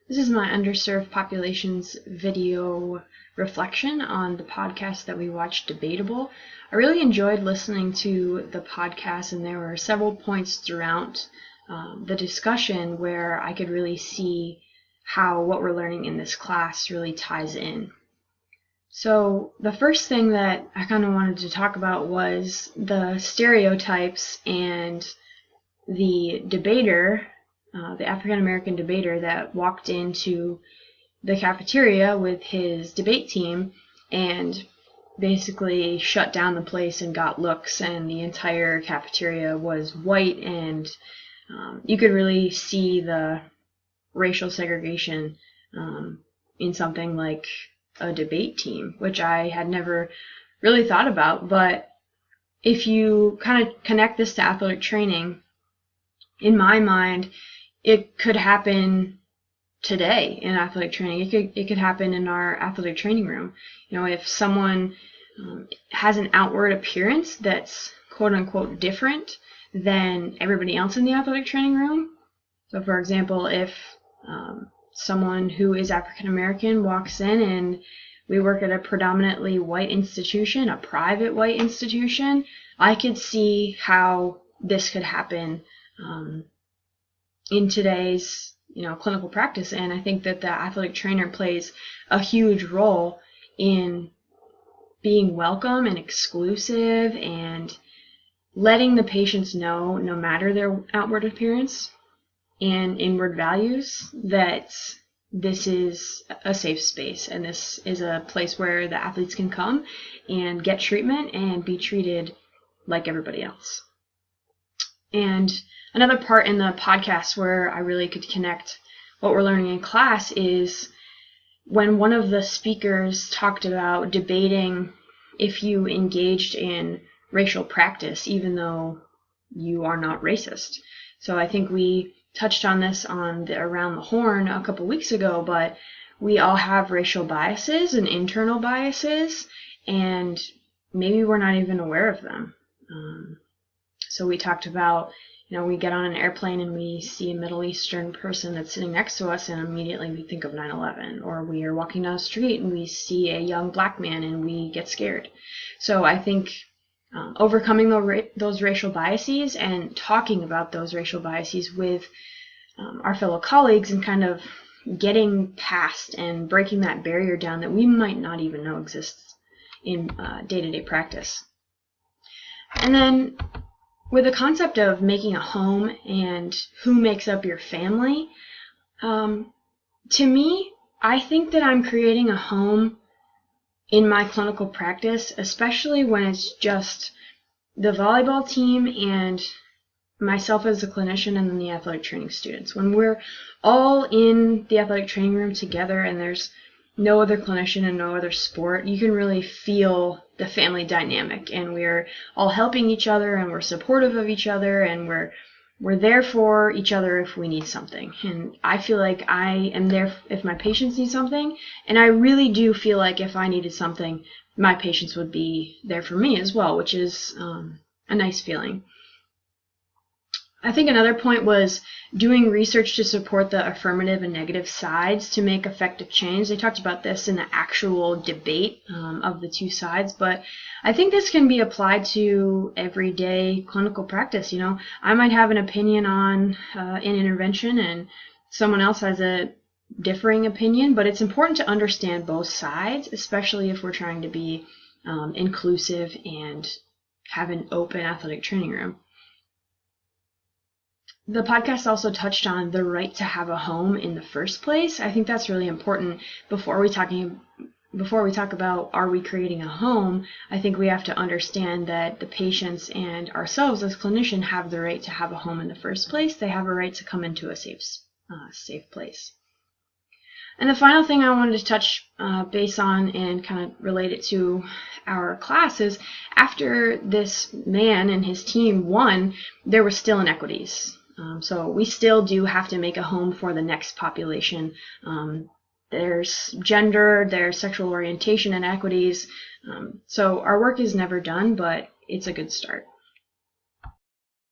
This is my underserved populations video reflection on the podcast that we watched, Debatable. I really enjoyed listening to the podcast, and there were several points throughout the discussion where I could really see how what we're learning in this class really ties in. So the first thing that I kind of wanted to talk about was the stereotypes and the debater, the African-American debater that walked into the cafeteria with his debate team and basically shut down the place and got looks, and the entire cafeteria was white, and you could really see the racial segregation in something like a debate team, which I had never really thought about. But if you kind of connect this to athletic training, in my mind, it could happen today in athletic training. It could happen in our athletic training room. You know, if someone has an outward appearance that's quote unquote different than everybody else in the athletic training room. So, for example, if someone who is African American walks in, and we work at a predominantly white institution, a private white institution, I could see how this could happen in today's clinical practice. And I think that the athletic trainer plays a huge role in being welcome and exclusive and letting the patients know, no matter their outward appearance and inward values, that this is a safe space and this is a place where the athletes can come and get treatment and be treated like everybody else. And another part in the podcast where I really could connect what we're learning in class is when one of the speakers talked about debating if you engaged in racial practice, even though you are not racist. So I think we touched on this on the Around the Horn a couple weeks ago, but we all have racial biases and internal biases, and maybe we're not even aware of them. So we talked about, we get on an airplane and we see a Middle Eastern person that's sitting next to us, and immediately we think of 9/11. Or we are walking down the street and we see a young black man and we get scared. So I think overcoming those racial biases and talking about those racial biases with our fellow colleagues and kind of getting past and breaking that barrier down that we might not even know exists in day-to-day practice. And then with the concept of making a home and who makes up your family, to me, I think that I'm creating a home in my clinical practice, especially when it's just the volleyball team and myself as a clinician and then the athletic training students. When we're all in the athletic training room together and there's no other clinician and no other sport, you can really feel the family dynamic, and we're all helping each other and we're supportive of each other and we're there for each other if we need something. And I feel like I am there if my patients need something, and I really do feel like if I needed something, my patients would be there for me as well, which is a nice feeling. I think another point was doing research to support the affirmative and negative sides to make effective change. They talked about this in the actual debate of the two sides, but I think this can be applied to everyday clinical practice. I might have an opinion on an intervention and someone else has a differing opinion, but it's important to understand both sides, especially if we're trying to be inclusive and have an open athletic training room. The podcast also touched on the right to have a home in the first place. I think that's really important before we talk about are we creating a home. I think we have to understand that the patients and ourselves as clinicians have the right to have a home in the first place. They have a right to come into a safe place. And the final thing I wanted to touch base on and kind of relate it to our class is after this man and his team won, there were still inequities. So we still do have to make a home for the next population. There's gender, there's sexual orientation inequities. So our work is never done, but it's a good start.